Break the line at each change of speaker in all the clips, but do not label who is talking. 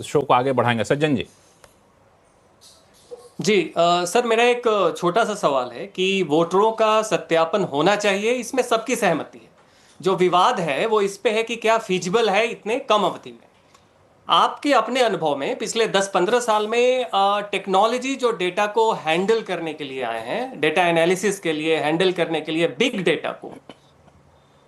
Show को आगे बढ़ाएंगे। सज्जन जी।
जी सर, मेरा एक छोटा सा सवाल है कि वोटरों का सत्यापन होना चाहिए, इसमें सबकी सहमति है। जो विवाद है वो इस पे है कि क्या फीजिबल है इतने कम अवधि में। आपके अपने अनुभव में पिछले 10-15 साल में टेक्नोलॉजी जो डेटा को हैंडल करने के लिए आए हैं, डेटा एनालिसिस के लिए, हैंडल करने के लिए बिग डेटा को,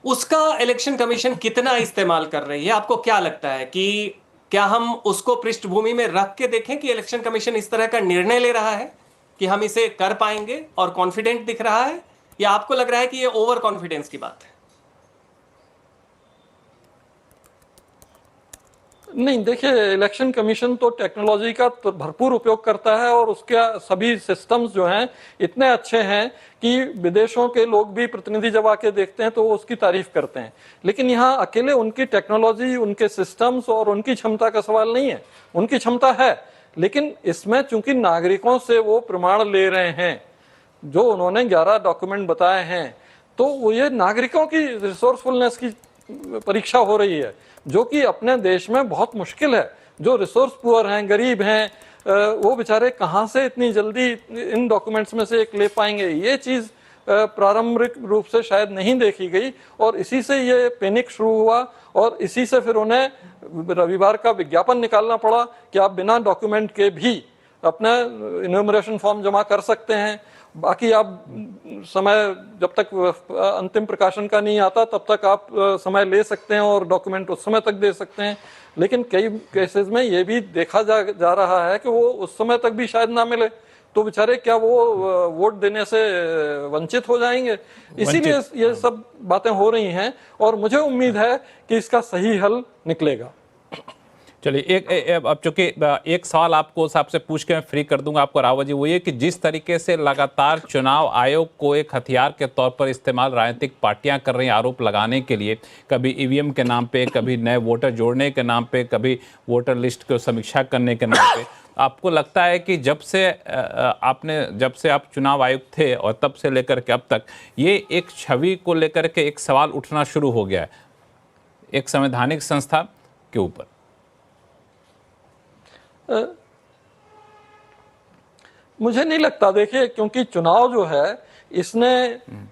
उसका इलेक्शन कमीशन कितना इस्तेमाल कर रही है? आपको क्या लगता है कि क्या हम उसको पृष्ठभूमि में रख के देखें कि इलेक्शन कमीशन इस तरह का निर्णय ले रहा है कि हम इसे कर पाएंगे और कॉन्फिडेंट दिख रहा है, या आपको लग रहा है कि ये ओवर कॉन्फिडेंस की बात है?
नहीं, देखिए, इलेक्शन कमीशन तो टेक्नोलॉजी का तो भरपूर उपयोग करता है और उसके सभी सिस्टम्स जो हैं इतने अच्छे हैं कि विदेशों के लोग भी प्रतिनिधि जब आके देखते हैं तो वो उसकी तारीफ करते हैं। लेकिन यहाँ अकेले उनकी टेक्नोलॉजी, उनके सिस्टम्स और उनकी क्षमता का सवाल नहीं है। उनकी क्षमता है, लेकिन इसमें चूंकि नागरिकों से वो प्रमाण ले रहे हैं, जो उन्होंने 11 डॉक्यूमेंट बताए हैं, तो ये नागरिकों की रिसोर्सफुलनेस की परीक्षा हो रही है, जो कि अपने देश में बहुत मुश्किल है। जो रिसोर्स पुअर हैं, गरीब हैं, वो बेचारे कहाँ से इतनी जल्दी इन डॉक्यूमेंट्स में से एक ले पाएंगे। ये चीज़ प्रारंभिक रूप से शायद नहीं देखी गई और इसी से ये पैनिक शुरू हुआ और इसी से फिर उन्हें रविवार का विज्ञापन निकालना पड़ा कि आप बिना डॉक्यूमेंट के भी अपना इन्यूमरेशन फॉर्म जमा कर सकते हैं। बाकी आप समय जब तक अंतिम प्रकाशन का नहीं आता तब तक आप समय ले सकते हैं और डॉक्यूमेंट उस समय तक दे सकते हैं। लेकिन कई केसेस में ये भी देखा जा रहा है कि वो उस समय तक भी शायद ना मिले, तो बेचारे क्या वो वोट देने से वंचित हो जाएंगे। इसीलिए ये सब बातें हो रही हैं और मुझे उम्मीद है कि इसका सही हल निकलेगा।
चलिए, अब चूंकि एक सवाल आपको आपसे पूछ के मैं फ्री कर दूंगा आपको रावत जी, वो ये कि जिस तरीके से लगातार चुनाव आयोग को एक हथियार के तौर पर इस्तेमाल राजनीतिक पार्टियां कर रही हैं आरोप लगाने के लिए, कभी ईवीएम के नाम पे, कभी नए वोटर जोड़ने के नाम पे, कभी वोटर लिस्ट को समीक्षा करने के नाम पे, आपको लगता है कि जब से आप चुनाव आयुक्त थे और तब से लेकर के अब तक ये एक छवि को लेकर के एक सवाल उठना शुरू हो गया है एक संवैधानिक संस्था के ऊपर?
मुझे नहीं लगता। देखिए, क्योंकि चुनाव जो है इसने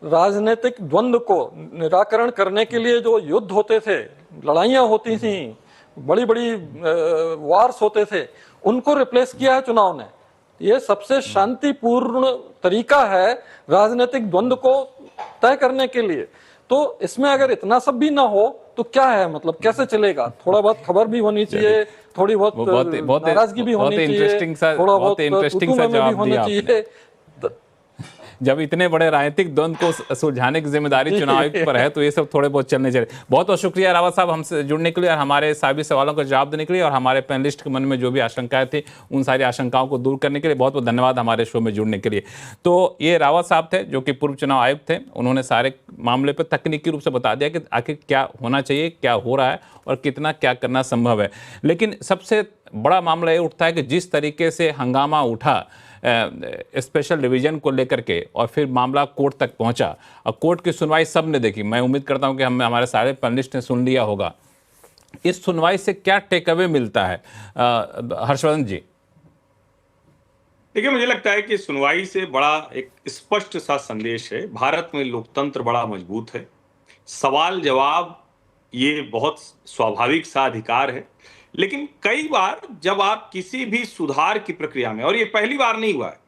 राजनीतिक द्वंद्व को निराकरण करने के लिए जो युद्ध होते थे, लड़ाइयां होती थी, बड़ी बड़ी वार्स होते थे, उनको रिप्लेस किया है चुनाव ने। ये सबसे शांतिपूर्ण तरीका है राजनीतिक द्वंद्व को तय करने के लिए। तो इसमें अगर इतना सब भी ना हो तो क्या है, मतलब कैसे चलेगा? थोड़ा बहुत खबर भी होनी चाहिए, थोड़ी बहुत नाराजगी भी होनी चाहिए, थोड़ा बहुत
इंटरेस्टिंग सा जवाब होनी चाहिए। जब इतने बड़े राजनीतिक द्वंद को सुलझाने की जिम्मेदारी चुनाव आयोग पर है तो ये सब थोड़े बहुत चलने चाहिए। बहुत बहुत शुक्रिया रावत साहब हमसे जुड़ने के लिए और हमारे सभी सवालों का जवाब देने के लिए, और हमारे पैनलिस्ट के मन में जो भी आशंकाएं थी उन सारी आशंकाओं को दूर करने के लिए बहुत बहुत धन्यवाद हमारे शो में जुड़ने के लिए। तो ये रावत साहब थे जो कि पूर्व चुनाव आयुक्त थे। उन्होंने सारे मामले पर तकनीकी रूप से बता दिया कि आखिर क्या होना चाहिए, क्या हो रहा है और कितना क्या करना संभव है। लेकिन सबसे बड़ा मामला ये उठता है कि जिस तरीके से हंगामा उठा स्पेशल डिवीजन को लेकर के और फिर मामला कोर्ट तक पहुंचा और कोर्ट की सुनवाई सब ने देखी। मैं उम्मीद करता हूं कि हमारे सारे पैनलिस्ट ने सुन लिया होगा। इस सुनवाई से क्या टेक अवे मिलता है हर्षवर्धन जी?
देखिए, मुझे लगता है कि सुनवाई से बड़ा एक स्पष्ट सा संदेश है। भारत में लोकतंत्र बड़ा मजबूत है। सवाल जवाब ये बहुत स्वाभाविक सा अधिकार है। लेकिन कई बार जब आप किसी भी सुधार की प्रक्रिया में, और ये पहली बार नहीं हुआ है,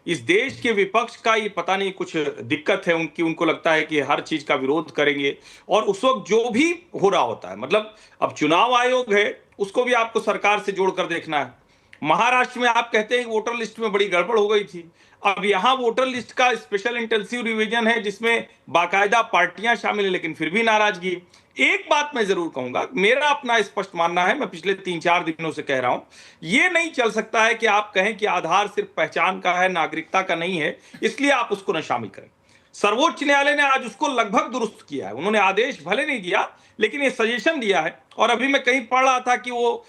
इस देश के विपक्ष का ये पता नहीं कुछ दिक्कत है उनको लगता है कि हर चीज का विरोध करेंगे और उस वक्त जो भी हो रहा होता है, मतलब अब चुनाव आयोग है उसको भी आपको सरकार से जोड़कर देखना है। महाराष्ट्र में आप कहते हैं कि वोटर लिस्ट में बड़ी गड़बड़ हो गई थी, अब यहां वोटर लिस्ट का स्पेशल इंटेंसिव रिवीजन है जिसमें बाकायदा पार्टियां शामिल है, लेकिन फिर भी नाराजगी। एक बात मैं जरूर कहूंगा, मेरा अपना स्पष्ट मानना है, मैं पिछले 3-4 दिनों से कह रहा हूं, यह नहीं चल सकता है कि आप कहें कि आधार सिर्फ पहचान का है, नागरिकता का नहीं है, इसलिए आप उसको न शामिल करें। सर्वोच्च न्यायालय ने आज उसको लगभग दुरुस्त किया है। उन्होंने आदेश भले नहीं दिया लेकिन ये सजेशन दिया है। और अभी मैं कहीं पढ़ रहा था कि वो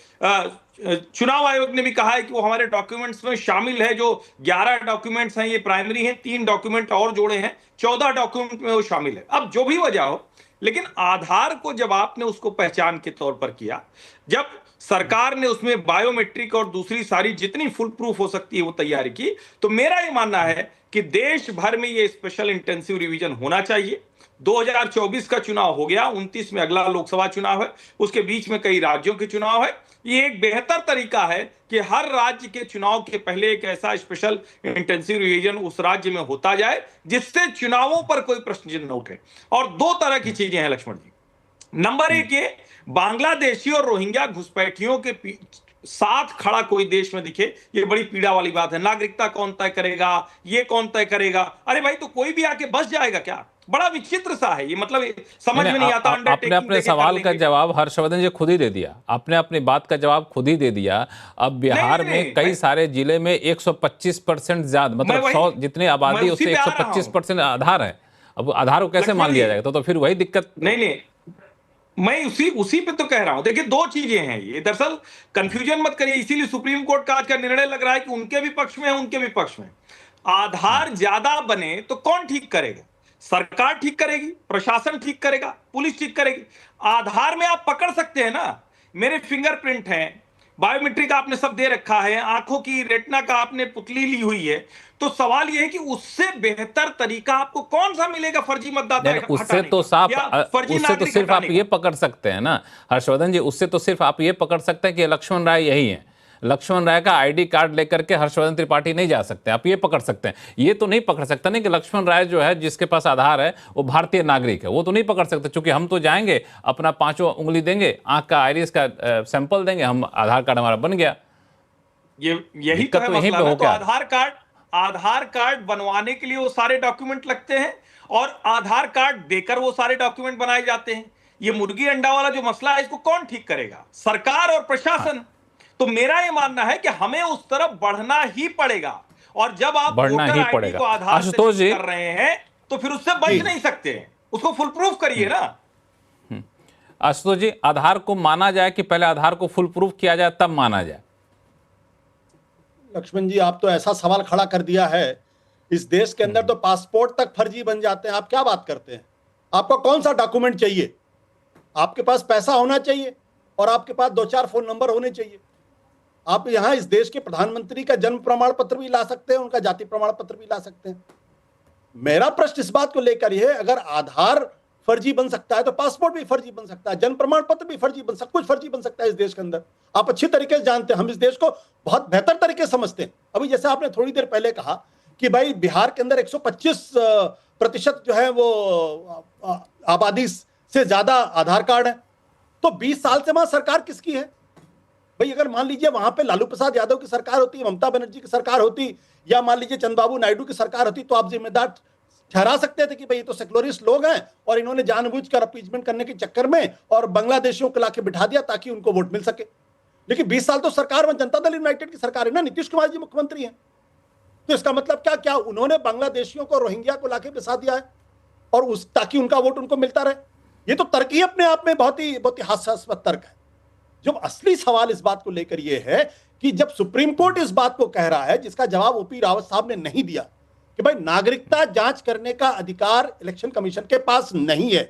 चुनाव आयोग ने भी कहा है कि वो हमारे डॉक्यूमेंट्स में शामिल है। जो 11 डॉक्यूमेंट्स हैं ये प्राइमरी हैं, 3 डॉक्यूमेंट और जोड़े हैं, 14 डॉक्यूमेंट में वो शामिल है। अब जो भी वजह हो, लेकिन आधार को जब आपने उसको पहचान के तौर पर किया, जब सरकार ने उसमें बायोमेट्रिक और दूसरी सारी जितनी फुल प्रूफ हो सकती है वो तैयारी की। तो मेरा ये मानना है कि देश भर में ये स्पेशल इंटेंसिव रिवीजन होना चाहिए। 2024 का चुनाव हो गया, 29 में अगला लोकसभा चुनाव है, उसके बीच में कई राज्यों के चुनाव है। ये एक बेहतर तरीका है कि हर राज्य के चुनाव के पहले एक ऐसा स्पेशल इंटेंसिव रिवीजन उस राज्य में होता जाए जिससे चुनावों पर कोई प्रश्न चिन्ह न उठे। और दो तरह की चीजें हैं लक्ष्मण जी। नंबर एक, ये बांग्लादेशी और रोहिंग्या घुसपैठियों के साथ खड़ा कोई देश में दिखे, ये बड़ी पीड़ा वाली बात है। नागरिकता कौन तय करेगा, ये कौन तय करेगा? अरे भाई, तो कोई भी आके बस जाएगा क्या? बड़ा विचित्र सा है ये, मतलब समझ में नहीं आता।
आपने अपने सवाल का जवाब हर्षवर्धन जी खुद ही दे दिया, आपने अपनी बात का जवाब खुद ही दे दिया। अब बिहार में कई सारे जिले में 125% ज्यादा, मतलब 100 जितनी आबादी उससे 125% आधार है। अब आधार को कैसे मान लिया जाएगा? तो फिर वही दिक्कत।
नहीं, मैं उसी पे तो कह रहा हूं। देखिए, दो चीजें हैं ये, दरअसल कंफ्यूजन मत करिए। इसीलिए सुप्रीम कोर्ट का आज का निर्णय लग रहा है कि उनके भी पक्ष में है, उनके भी पक्ष में। आधार ज्यादा बने तो कौन ठीक करेगा? सरकार ठीक करेगी, प्रशासन ठीक करेगा, पुलिस ठीक करेगी। आधार में आप पकड़ सकते हैं ना, मेरे फिंगरप्रिंट हैं, बायोमेट्रिक आपने सब दे रखा है, आंखों की रेटिना का आपने पुतली ली हुई है। तो सवाल यह है कि उससे बेहतर तरीका आपको कौन सा मिलेगा फर्जी मतदाता?
उससे तो साफ, उससे तो सिर्फ आप ये पकड़ सकते हैं ना हर्षवर्धन जी, उससे तो सिर्फ आप ये पकड़ सकते हैं कि लक्ष्मण राय यही है। लक्ष्मण राय का आईडी कार्ड लेकर के हर्षवर्धन त्रिपाठी नहीं जा सकते, आप ये पकड़ सकते हैं। ये तो नहीं पकड़ सकते नहीं कि लक्ष्मण राय जो है, जिसके पास आधार है, वो भारतीय नागरिक है, वो तो नहीं पकड़ सकते। क्योंकि हम तो जाएंगे, अपना 5 उंगली देंगे, आंख का आइरिस का सैंपल देंगे, हम आधार कार्ड हमारा बन गया।
यही तो है मसला। तो आधार कार्ड बनवाने के लिए वो सारे डॉक्यूमेंट लगते हैं और आधार कार्ड देकर वो सारे डॉक्यूमेंट बनाए जाते हैं। ये मुर्गी अंडा वाला जो मसला है, इसको कौन ठीक करेगा? सरकार और प्रशासन। तो मेरा ये मानना है कि हमें उस तरफ बढ़ना ही पड़ेगा। और जब आप
बढ़ना ही पड़ेगा
को आधार से कर रहे हैं तो फिर उससे बच नहीं सकते, उसको फुल प्रूफ करिए ना।
आशुतोष जी, आधार को माना जाए कि पहले आधार को फुल प्रूफ किया जाए तब माना जाए?
लक्ष्मण जी, आप तो ऐसा सवाल खड़ा कर दिया है, इस देश के अंदर तो पासपोर्ट तक फर्जी बन जाते हैं। आप क्या बात करते हैं? आपको कौन सा डॉक्यूमेंट चाहिए? आपके पास पैसा होना चाहिए और आपके पास 2-4 फोन नंबर होने चाहिए। आप यहां इस देश के प्रधानमंत्री का जन्म प्रमाण पत्र भी ला सकते हैं, उनका जाति प्रमाण पत्र भी ला सकते हैं। मेरा प्रश्न इस बात को लेकर यह है, अगर आधार फर्जी बन सकता है तो पासपोर्ट भी फर्जी बन सकता है, जन्म प्रमाण पत्र भी फर्जी बन सकता है, कुछ फर्जी बन सकता है इस देश के अंदर। आप अच्छी तरीके से जानते हैं, हम इस देश को बहुत बेहतर तरीके से समझते हैं। अभी जैसे आपने थोड़ी देर पहले कहा कि भाई बिहार के अंदर 125% जो है वो आबादी से ज्यादा आधार कार्ड है, तो 20 साल से वहां सरकार किसकी है भाई? अगर मान लीजिए वहां पे लालू प्रसाद यादव की सरकार होती, ममता बनर्जी की सरकार होती, या मान लीजिए चंद्रबाबू नायडू की सरकार होती, तो आप जिम्मेदार ठहरा सकते थे कि भाई ये तो सेक्युलरिस्ट लोग हैं और इन्होंने जानबूझकर अपीजमेंट करने के चक्कर में और बांग्लादेशियों को लाके बिठा दिया ताकि उनको वोट मिल सके। लेकिन 20 साल तो सरकार में जनता दल यूनाइटेड की सरकार है ना, नीतीश कुमार जी मुख्यमंत्री हैं। तो इसका मतलब क्या उन्होंने बांग्लादेशियों को, रोहिंग्या को लाके बिठा दिया है और ताकि उनका वोट उनको मिलता रहे? ये तो तर्क ही अपने आप में बहुत ही हास्यास्पद तर्क है। जो असली सवाल इस बात को लेकर यह है कि जब सुप्रीम कोर्ट इस बात को कह रहा है, जिसका जवाब ओपी रावत साहब ने नहीं दिया, कि भाई नागरिकता जांच करने का अधिकार इलेक्शन कमीशन के पास नहीं है,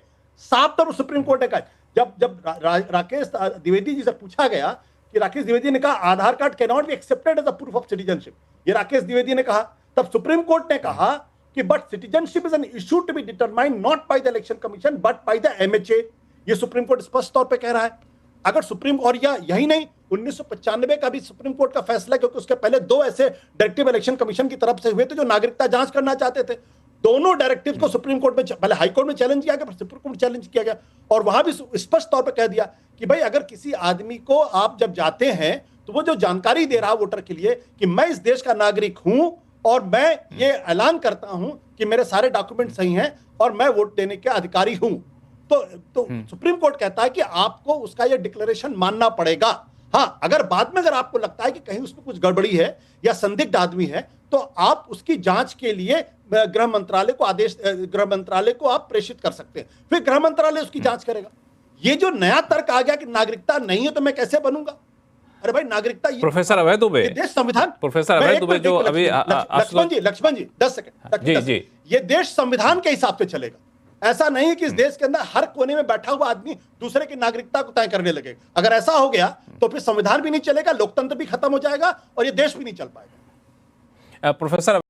साफ तौर पर सुप्रीम कोर्ट ने कहा। जब राकेश द्विवेदी जी से पूछा गया कि राकेश द्विवेदी ने कहा Aadhaar card can not be accepted as a proof of citizenship, ये राकेश द्विवेदी ने कहा, तब सुप्रीम कोर्ट ने कहा कि but citizenship is an issue to be determined not by the election commission but by the MHA. ये सुप्रीम कोर्ट स्पष्ट तौर पर कह रहा है। अगर सुप्रीम, और यही नहीं, 1995 का भी सुप्रीम कोर्ट का फैसला, क्योंकि उसके पहले 2 ऐसे डायरेक्टिव इलेक्शन कमीशन की तरफ से हुए थे जो नागरिकता जांच करना चाहते थे। दोनों डायरेक्टिव्स को सुप्रीम कोर्ट में, पहले हाई कोर्ट में चैलेंज किया गया, फिर सुप्रीम कोर्ट में चैलेंज किया गया, और वहां भी स्पष्ट तौर पर कह दिया कि भाई अगर किसी आदमी को आप जब जाते हैं तो वो जो जानकारी दे रहा वोटर के लिए कि मैं इस देश का नागरिक हूं और मैं ये ऐलान करता हूं कि मेरे सारे डॉक्यूमेंट सही हैं और मैं वोट देने के अधिकारी हूं, तो सुप्रीम कोर्ट कहता है कि आपको उसका ये डिक्लेरेशन मानना पड़ेगा। हाँ, अगर बाद में अगर आपको लगता है कि कहीं उसमें कुछ गड़बड़ी है या संदिग्ध आदमी है, तो आप उसकी जांच के लिए गृह मंत्रालय को आप प्रेषित कर सकते हैं, फिर गृह मंत्रालय उसकी जांच करेगा। ये जो नया तर्क आ गया कि नागरिकता नहीं है तो मैं कैसे बनूंगा, अरे भाई नागरिकता,
प्रोफेसर अभय दुबे,
देश संविधान,
प्रोफेसर अभय दुबे जो अभी
लक्ष्मण जी 10 सेकंड,
जी
ये देश संविधान के हिसाब से चलेगा। ऐसा नहीं कि इस देश के अंदर हर कोने में बैठा हुआ आदमी दूसरे की नागरिकता को तय करने लगे। अगर ऐसा हो गया तो फिर संविधान भी नहीं चलेगा, लोकतंत्र भी खत्म हो जाएगा और ये देश भी नहीं चल पाएगा।
प्रोफेसर